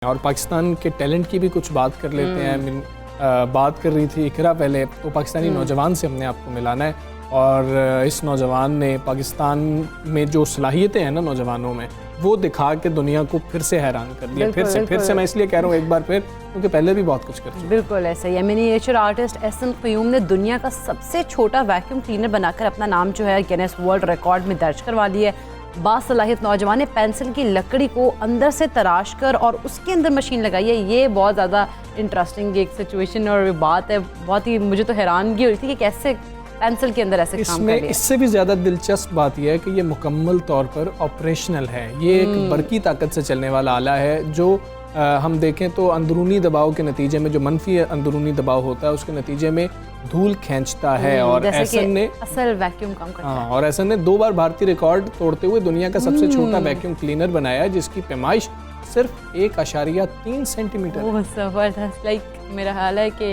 और पाकिस्तान के टैलेंट की भी कुछ बात कर लेते हैं। बात कर रही थी इकरा पहले, तो पाकिस्तानी नौजवान से हमने आपको मिलाना है और इस नौजवान ने पाकिस्तान में जो सलाहियतें हैं ना नौजवानों में, वो दिखा के दुनिया को फिर से हैरान कर दिया। फिर से मैं इसलिए कह रहा हूँ एक बार फिर, क्योंकि पहले भी बहुत कुछ कर चुके। बिल्कुल ऐसा ही है। मिनिएचर आर्टिस्ट एहसन क़य्यूम ने दुनिया का सबसे छोटा वैक्यूम क्लीनर बनाकर अपना नाम जो है गिनेस वर्ल्ड रिकॉर्ड में दर्ज करवा लिया है। बासलाहियत नौजवान ने पेंसिल की लकड़ी को अंदर से तराश कर और उसके अंदर मशीन लगाई है। ये बहुत ज़्यादा इंटरेस्टिंग एक सिचुएशन और बात है, बहुत ही मुझे तो हैरानगी हो रही थी कि कैसे पेंसिल के अंदर ऐसे काम कर रही है। इससे भी ज़्यादा दिलचस्प बात यह है कि ये मुकम्मल तौर पर ऑपरेशनल है। ये एक बरकी ताकत से चलने वाला आला है जो हम देखें तो अंदरूनी दबाव के नतीजे में, जो मनफी अंदरूनी दबाव होता है उसके नतीजे में धूल खींचता है। और एहसन ने असल वैक्यूम काम करता है। और एहसन ने 2 बार भारतीय रिकॉर्ड तोड़ते हुए दुनिया का सबसे छोटा वैक्यूम क्लीनर बनाया है, जिसकी पैमाइश सिर्फ 1.3 सेंटीमीटर। जबरदस्त। लाइक मेरा ख्याल है कि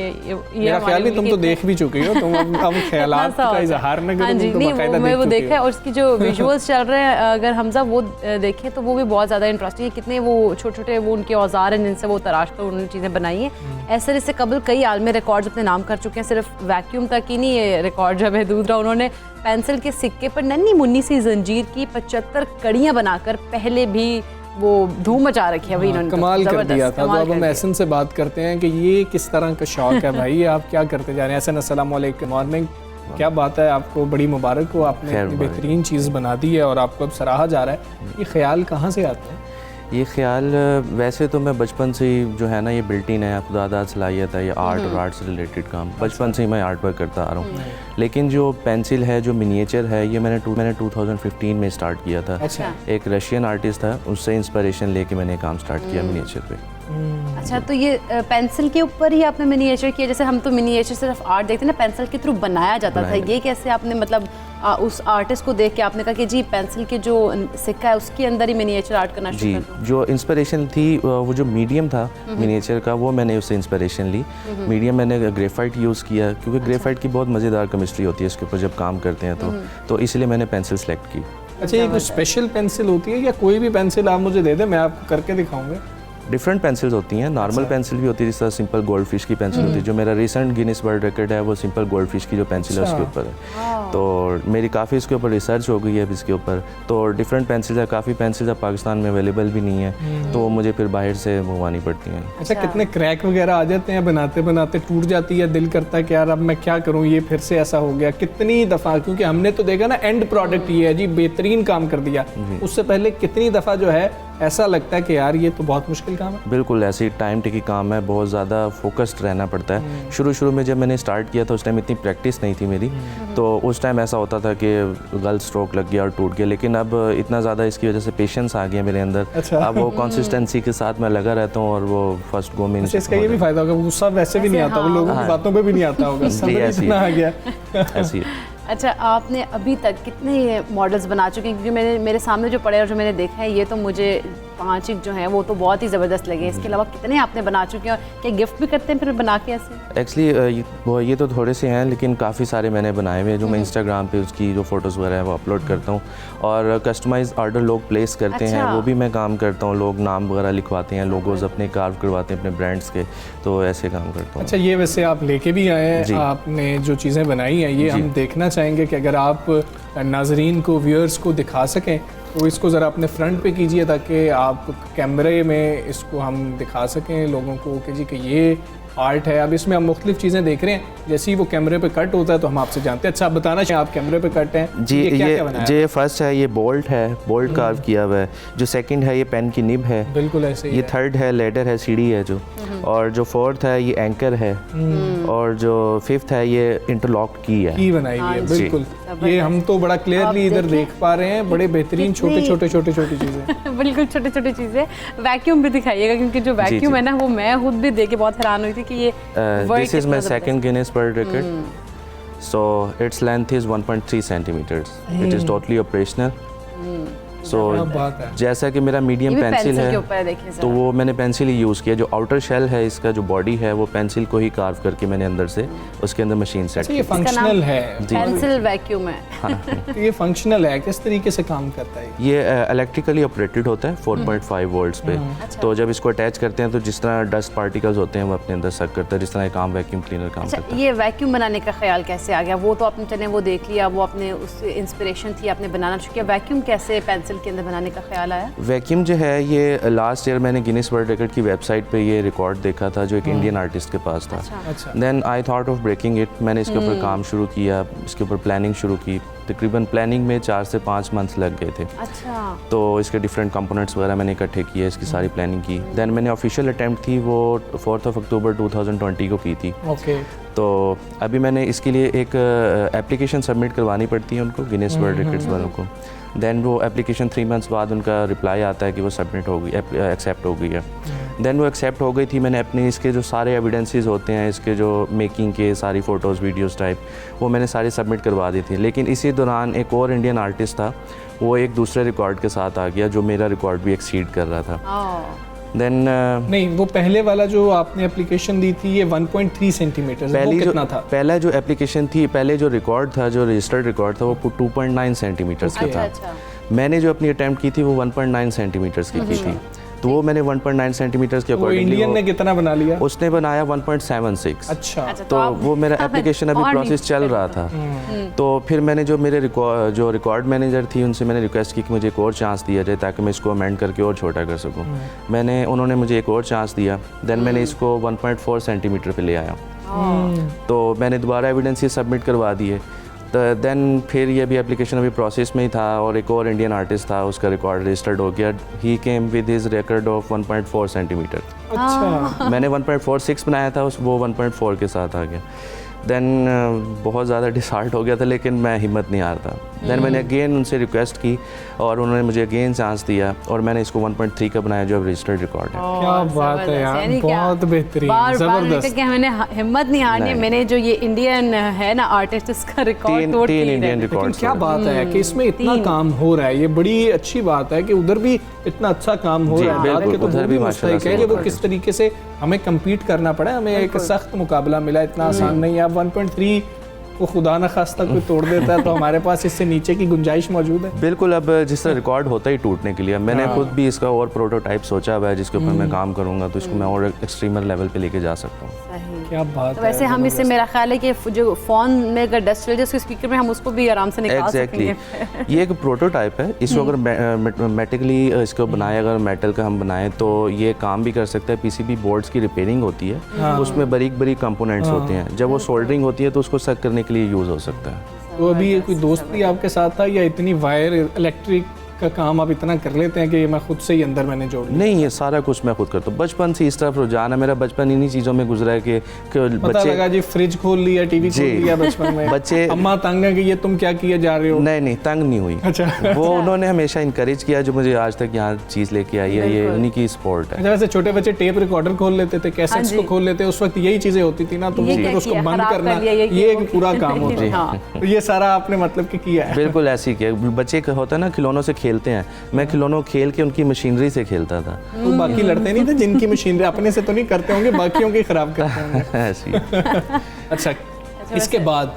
मेरा ख्याल है तुम तो देख भी चुकी हो, तुम अब ख्यालात का इजहार न करो, तुम तो बाकायदा मैं वो देखा है। और उसकी जो विजुअल्स चल रहे हैं, अगर हमजा वो देखें तो वो भी बहुत ज़्यादा इंटरेस्टिंग है। कितने वो छोटे छोटे वो उनके औजार हैं जिनसे वो तराश कर उन्होंने चीज़ें बनाई हैं। ऐसे इससे कबल कई आलमी रिकॉर्ड्स अपने नाम कर चुके हैं। सिर्फ वैक्यूम तक ही नहीं, ये रिकॉर्ड जब है दूसरा, उन्होंने पेंसिल के सिक्के पर नन्ही मुन्नी सी जंजीर की 75 कड़ियाँ बनाकर पहले भी वो धूम मचा रखी है। इन्होंने कमाल कर दिया था। तो अब हम एहसन से बात करते हैं कि ये किस तरह का शौक है भाई, आप क्या करते जा रहे हैं। एहसन, अस्सलाम वालेकुम, मॉर्निंग। क्या बात है, आपको बड़ी मुबारक हो, आपने इतनी बेहतरीन चीज़ बना दी है और आपको अब सराहा जा रहा है। ये ख्याल कहाँ से आता है? ये ख्याल वैसे तो मैं बचपन से ही जो है ना, ये बिल्ट इन है, खुदादाद सलाहियत है, ये आर्ट और आर्ट से रिलेटेड काम बचपन से ही मैं आर्ट वर्क करता आ रहा हूँ। लेकिन जो पेंसिल है, जो मिनिएचर है, ये मैंने 2015 में स्टार्ट किया था। अच्छा। एक रशियन आर्टिस्ट था, उससे इंस्पिरेशन लेके मैंने काम स्टार्ट किया मिनिएचर पे। अच्छा, तो ये पेंसिल के ऊपर ही आपने मिनिएचर किया? जैसे हम तो मिनिएचर सिर्फ आर्ट देखते हैं ना, पेंसिल के थ्रू बनाया जाता था। ये कैसे आपने मतलब उस आर्टिस्ट को देख के आपने कहा कि जी पेंसिल के जो सिक्का है उसके अंदर ही मिनिएचर आर्ट करना शुरू कर दूं? जो इंस्पिरेशन थी, वो जो मीडियम था मिनिएचर का, वो मैंने उससे इंस्पिरेशन ली। मीडियम मैंने ग्रेफाइट यूज़ किया, क्योंकि ग्रेफाइट की बहुत मज़ेदार केमिस्ट्री होती है इसके ऊपर जब काम करते हैं तो इसलिए मैंने पेंसिल सेलेक्ट की। अच्छा, ये कुछ स्पेशल पेंसिल होती है या कोई भी पेंसिल आप मुझे दे दें, मैं आपको करके दिखाऊंगा? डिफरेंट पेंसिल्स होती हैं। नॉर्मल पेंसिल भी होती है, जिस तरह सिंपल गोल्ड फिश की पेंसिल होती है। जो मेरा रिसेंट गिनीज वर्ल्ड रिकॉर्ड है वो सिंपल गोल्ड फिश की जो पेंसिल है उसके ऊपर है। तो मेरी काफ़ी इसके ऊपर रिसर्च हो गई है अब इसके ऊपर। तो डिफरेंट पेंसिल्स है, काफ़ी पेंसिल्स अब पाकिस्तान में अवेलेबल भी नहीं है, तो मुझे फिर बाहर से मंगवानी पड़ती हैं। अच्छा, कितने क्रैक वगैरह आ जाते हैं, बनाते बनाते टूट जाती है, दिल करता है कि यार अब मैं क्या करूँ, ये फिर से ऐसा हो गया कितनी दफ़ा? क्योंकि हमने तो देखा ना एंड प्रोडक्ट ये है जी, बेहतरीन काम कर दिया। उससे पहले कितनी दफ़ा जो है ऐसा लगता है कि यार ये तो बहुत मुश्किल काम है। बिल्कुल ऐसे ही टाइम टेकिंग काम है, बहुत ज़्यादा फोकस्ड रहना पड़ता है। शुरू में जब मैंने स्टार्ट किया था उस टाइम इतनी प्रैक्टिस नहीं थी मेरी, तो उस टाइम ऐसा होता था कि गलत स्ट्रोक लग गया और टूट गया। लेकिन अब इतना ज़्यादा इसकी वजह से पेशेंस आ गया मेरे अंदर। अच्छा। अब वो कंसिस्टेंसी के साथ मैं लगा रहता हूँ और वो फर्स्ट गो में। इसका ये भी फायदा होगा, गुस्सा वैसे भी नहीं आता, वो लोगों की बातों पे भी नहीं आता होगा, समझ इतना आ गया। ऐसी अच्छा, आपने अभी तक कितने मॉडल्स बना चुके हैं? क्योंकि मेरे सामने जो पड़े और जो मैंने देखा है, ये तो मुझे 5 जो हैं वो तो बहुत ही ज़बरदस्त लगे। इसके अलावा कितने आपने बना चुके हैं और क्या गिफ्ट भी करते हैं फिर बना के ऐसे? एक्चुअली ये तो थोड़े से हैं, लेकिन काफ़ी सारे मैंने बनाए हुए हैं जो मैं इंस्टाग्राम पे उसकी जो फ़ोटोज़ वगैरह है वो अपलोड करता हूँ। और कस्टमाइज ऑर्डर लोग प्लेस करते हैं, वो भी मैं काम करता हूँ। लोग नाम वगैरह लिखवाते हैं, लोगोज़ अपने कार्व करवाते हैं अपने ब्रांड्स के, तो ऐसे काम करता हूँ। अच्छा, ये वैसे आप लेके भी आए हैं, आपने जो चीज़ें बनाई हैं ये हम देखना चाहेंगे कि अगर आप नाजरीन को, व्यूअर्स को दिखा सकें तो इसको ज़रा अपने फ्रंट पे कीजिए ताकि आप कैमरे में इसको हम दिखा सकें लोगों को कि जी कि ये आर्ट है। अब इसमें हम मुख्तलिफ चीज़ें देख रहे हैं, जैसे ही वो कैमरे पे कट होता है तो हम आपसे जानते हैं। अच्छा, आप बताना चाहिए, आप कैमरे पे कट हैं जी। ये फर्स्ट है, ये बोल्ट है, बोल्ट कार्व किया हुआ है। जो सेकंड है ये पेन की निब है, बिल्कुल ऐसे ही। ये थर्ड है लेडर है, सीढ़ी है जो। और जो फोर्थ है ये एंकर है, और जो फिफ्थ है ये इंटरलॉक की है, की बनाई हुई है। बिल्कुल, ये हम तो बड़ा क्लियरली इधर देख पा रहे हैं, बड़े बेहतरीन छोटी चीज़ें। बिल्कुल छोटी चीज़ें। वैक्यूम भी दिखाइएगा, क्योंकि जो वैक्यूम है ना वो मैं खुद भी देख के बहुत हैरान हुई थी कि ये this is my second Guinness World Record. So its length is 1.3 centimeters. It is totally operational. सो बात है। जैसा कि मेरा मीडियम ये भी पेंसिल के है ऊपर है, देखिए तो जरा। वो मैंने पेंसिल ही यूज़ किया। जो आउटर शेल है इसका, जो बॉडी है वो पेंसिल को ही कार्व करके मैंने अंदर से उसके अंदर मशीन सेट अच्छा, ये की। फंक्शनल है, पेंसिल वैक्यूम है। तो ये फंक्शनल है, किस तरीके से काम करता है? ये इलेक्ट्रिकली ऑपरेटेड होता है 4.5 वोल्ट्स पे। तो जब इसको अटैच करते हैं तो जिस तरह डस्ट पार्टिकल्स होते हैं वो अपने अंदर सक करता है, जिस तरह एक आम वैक्यूम क्लीनर काम अच्छा, करता है। ये वैक्यूम बनाने का ख्याल कैसे आ गया? वो तो आपने चले वो देख लिया, वो अपने उस इंस्पिरेशन थी, आपने बनाना शुरू किया। वैक्यूम कैसे पेंसिल के अंदर बनाने का ख्याल आया? वैक्यूम जो है ये लास्ट ईयर मैंने गिनीज वर्ल्ड रिकॉर्ड की वेबसाइट पे ये रिकॉर्ड देखा था जो एक इंडियन आर्टिस्ट के पास था। अच्छा, then I thought of breaking it. मैंने इसके ऊपर काम शुरू किया, इसके ऊपर प्लानिंग शुरू की। तकरीबन प्लानिंग में 4 से 5 मंथ्स लग गए थे। अच्छा, तो इसके डिफरेंट कंपोनेंट्स वगैरह मैंने इकट्ठे किए, इसकी सारी प्लानिंग की। देन मैंने ऑफिशियल अटैम्प्ट थी वो 4 अक्टूबर 2020 को की थी। ओके। तो अभी मैंने इसके लिए एक एप्लीकेशन सबमिट करवानी पड़ती है उनको, गिनीज वर्ल्ड रिकॉर्ड्स वालों को। देन वो एप्लीकेशन 3 मंथ्स बाद उनका रिप्लाई आता है कि वो सबमिट हो गई, एक्सेप्ट हो गई है। देन वो एक्सेप्ट हो गई थी। मैंने अपने इसके जो सारे एविडेंसेस होते हैं, इसके जो मेकिंग के सारी फ़ोटोज़ वीडियोज़ टाइप, वो मैंने सारी सबमिट करवा दी थी। लेकिन इसी दौरान एक और इंडियन आर्टिस्ट था, वो एक दूसरे रिकॉर्ड के साथ आ गया जो मेरा रिकॉर्ड भी एक्सीड कर रहा था। देन नहीं, वो पहले वाला जो आपने एप्लीकेशन दी थी ये 1.3 सेंटीमीटर, वो कितना था? पहला जो एप्लीकेशन थी, पहले जो रिकॉर्ड था, जो रजिस्टर्ड रिकॉर्ड था, वो 2.9 सेंटीमीटर्स का था। मैंने जो अपनी अटैम्प्ट की थी वो 1.9 सेंटीमीटर्स की थी। तो वो मैंने 1.9 सेंटीमीटर्स के वो अकॉर्डिंगली, इंडियन ने कितना बना लिया? उसने बनाया 1.76। अच्छा, तो वो मेरा एप्लीकेशन अभी प्रोसेस चल रहा था। तो फिर मैंने जो मेरे जो रिकॉर्ड मैनेजर थी उनसे मैंने रिक्वेस्ट की कि मुझे एक और चांस दिया जाए ताकि मैं इसको अमेंड करके और छोटा कर सकूं। उन्होंने मुझे एक और चांस दिया। देन मैंने इसको 1.4 सेंटीमीटर पे ले आया। तो मैंने दोबारा एविडेंसेस सबमिट करवा दिए। तो देन फिर ये भी एप्लीकेशन अभी प्रोसेस में ही था और एक और इंडियन आर्टिस्ट था, उसका रिकॉर्ड रजिस्टर्ड हो गया। He came with his record of 1.4 centimetre. अच्छा। मैंने 1.46 बनाया था, वो 1.4 के साथ आ गया। देन बहुत ज़्यादा डिसहार्ट हो गया था, लेकिन मैं हिम्मत नहीं हारता। देन मैंने अगेन उनसे रिक्वेस्ट की और उन्होंने मुझे अगेन चांस दिया और मैंने इसको 1.3 का बनाया जो अब रजिस्टर्ड रिकॉर्ड है। क्या बात है यार, बहुत बेहतरीन, जबरदस्त। कि मैंने हिम्मत नहीं हारनी, मैंने जो ये इंडियन है ना आर्टिस्ट, इसका रिकॉर्ड तोड़ तीन इंडियन रिकॉर्ड। क्या बात है कि इसमें इतना काम हो रहा है, ये बड़ी अच्छी बात है कि उधर भी इतना अच्छा काम हो रहा है। बिल्कुल, तो उधर भी माशाल्लाह से वो किस तरीके से हमें कम्पीट करना पड़ा, हमें एक सख्त मुकाबला मिला, इतना आसान नहीं है। अब 1.3 को खुदा न खास्ता कोई तोड़ देता है तो हमारे पास इससे नीचे की गुंजाइश मौजूद है। बिल्कुल, अब जिस तरह रिकॉर्ड होता ही टूटने के लिए, मैंने खुद भी इसका और प्रोटोटाइप सोचा हुआ है जिसके ऊपर मैं काम करूंगा, तो इसको मैं और एक्सट्रीमर लेवल पे लेके जा सकता हूँ। क्या बात तो वैसे हम इससे, मेरा ख्याल है कि जो फ़ोन में अगर डस्ट चले जाए उसके स्पीकर में हम उसको भी आराम से निकाल सकेंगे। ये एक प्रोटोटाइप है। इसको अगर मेटिकली इसको बनाए, अगर मेटल का हम बनाएं तो ये काम भी कर सकता है। पीसीबी बोर्ड्स की रिपेयरिंग होती है, उसमें बारीक बारीक कंपोनेंट्स होते हैं, जब वो सोल्डरिंग होती है तो उसको सक करने के लिए यूज़ हो सकता है। तो अभी ये कोई दोस्त भी आपके साथ था या इतनी वायर इलेक्ट्रिक का काम आप इतना कर लेते हैं कि मैं खुद से ही अंदर मैंने जोड़ लिया? नहीं, ये सारा कुछ मैं खुद करता हूँ। बचपन से इस तरफ रुझान है मेरा, बचपन इन्हीं चीज़ों में गुजरा है कि पता लगा जी फ्रिज खोल लिया, टीवी खोल लिया बचपन में, बच्चे अम्मा तंग है कि ये तुम क्या किए जा रहे हो? नहीं, तंग नहीं हुई। अच्छा। वो उन्होंने हमेशा इनकरेज किया, जो मुझे आज तक यहाँ चीज़ लेके आई है, ये उन्हीं की सपोर्ट है। अच्छा, वैसे छोटे बच्चे टेप रिकॉर्डर खोल लेते थे, कैसेट्स को खोल लेते, उस वक्त यही चीजें होती थी ना, तो फिर उसको बंद करना ये एक पूरा काम होता है। तो ये सारा आपने मतलब कि किया है? बिल्कुल ऐसे ही किया। बच्चे होता है ना, खिलौनों से खेलते हैं, मैं खिलौनों खेल के उनकी मशीनरी से खेलता था। तो बाकी लड़ते नहीं थे जिनकी मशीनरी अपने से तो नहीं करते होंगे, बाकियों की खराब करते होंगे। ऐसी। अच्छा, इसके बाद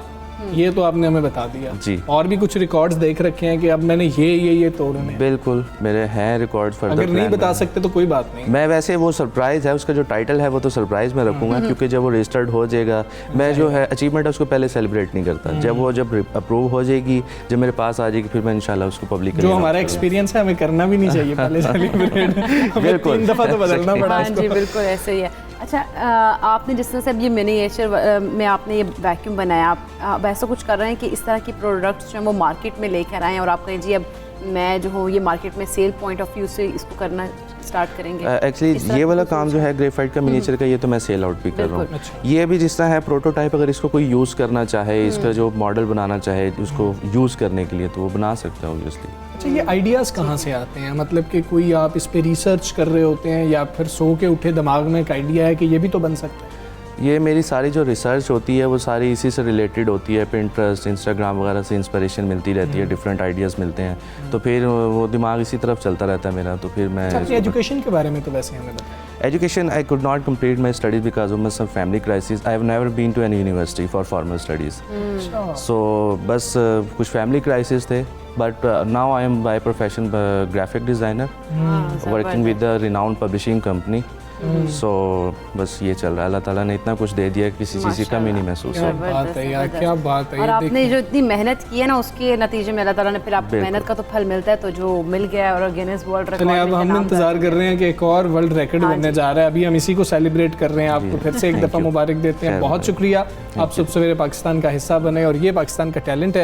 ये तो आपने हमें बता दिया जी। और भी कुछ रिकॉर्ड्स देख रखे हैं कि अब मैंने ये तोड़ने हैं? बिल्कुल, मेरे हैं रिकॉर्ड्स फर्दर। अगर नहीं बता सकते तो कोई बात नहीं। मैं वैसे वो सरप्राइज है, उसका जो टाइटल है वो तो सरप्राइज में रखूंगा, क्योंकि जब वो रजिस्टर्ड हो जाएगा, मैं जो है अचीवमेंट है उसको पहले सेलिब्रेट नहीं करता। जब अप्रूव हो जाएगी, जब मेरे पास आ जाएगी, फिर मैं इंशाल्लाह उसको पब्लिक जो हमारा एक्सपीरियंस है हमें करना भी नहीं चाहिए पहले सेलिब्रेट। बिल्कुल, 3 दफा तो बदलना पड़ा हाँ इसको। जी, बिल्कुल ऐसे ही है। अच्छा, आपने जिस तरह से अब ये मिनिएचर में आपने ये वैक्यूम बनाया, आप ऐसा कुछ कर रहे हैं कि इस तरह की प्रोडक्ट्स जो हैं वो मार्केट में लेकर आएँ और आप कहें जी अब मैं जो हूँ ये मार्केट में सेल पॉइंट ऑफ व्यू से इसको करना स्टार्ट करेंगे? एक्चुअली ये वाला काम जो है ग्रेफाइट का मिनिएचर का, ये तो मैं सेल आउट भी कर रहा हूँ। ये भी जिस तरह है प्रोटोटाइप, अगर इसको कोई यूज़ करना चाहे, इसका जो मॉडल बनाना चाहे उसको यूज़ करने के लिए, तो वो बना सकता है ऑब्वियसली। अच्छा, ये आइडियाज़ कहाँ से आते हैं? मतलब कि कोई आप इस पे रिसर्च कर रहे होते हैं या फिर सो के उठे दिमाग में एक आइडिया है कि ये भी तो बन सकता है? ये मेरी सारी जो रिसर्च होती है वो सारी इसी से रिलेटेड होती है। पिंटरेस्ट, इंस्टाग्राम वगैरह से इंस्पिरेशन मिलती रहती है, डिफरेंट आइडियाज़ मिलते हैं, तो फिर वो दिमाग इसी तरफ चलता रहता है मेरा। तो फिर मैं अपनी एजुकेशन के बारे में तो वैसे हमें बताएं। Education, I could not complete my studies because of some family crisis. I have never been to any university for formal studies. So बस कुछ family crisis थे, but now I am by profession graphic designer, working with a renowned publishing company. So बस ये चल रहा है। अल्लाह ताला ने इतना कुछ दे दिया, किसी चीज़ की कमी नहीं महसूस क्या होती। बात है यार, क्या बात है। और ये आपने जो इतनी मेहनत की है ना, उसके नतीजे में अल्लाह ताला ने फिर आपकी मेहनत का तो फल मिलता है। तो जो मिल गया है और गिनीज वर्ल्ड रिकॉर्ड चलिए, अब हम इंतजार कर रहे हैं कि एक और वर्ल्ड रिकॉर्ड बनने जा रहा है। अभी हम इसी को सेलिब्रेट कर रहे हैं। आपको फिर से एक दफ़ा मुबारक देते हैं। बहुत शुक्रिया, आप सुबह सवेरे पाकिस्तान का हिस्सा बने और ये पाकिस्तान का टैलेंट है।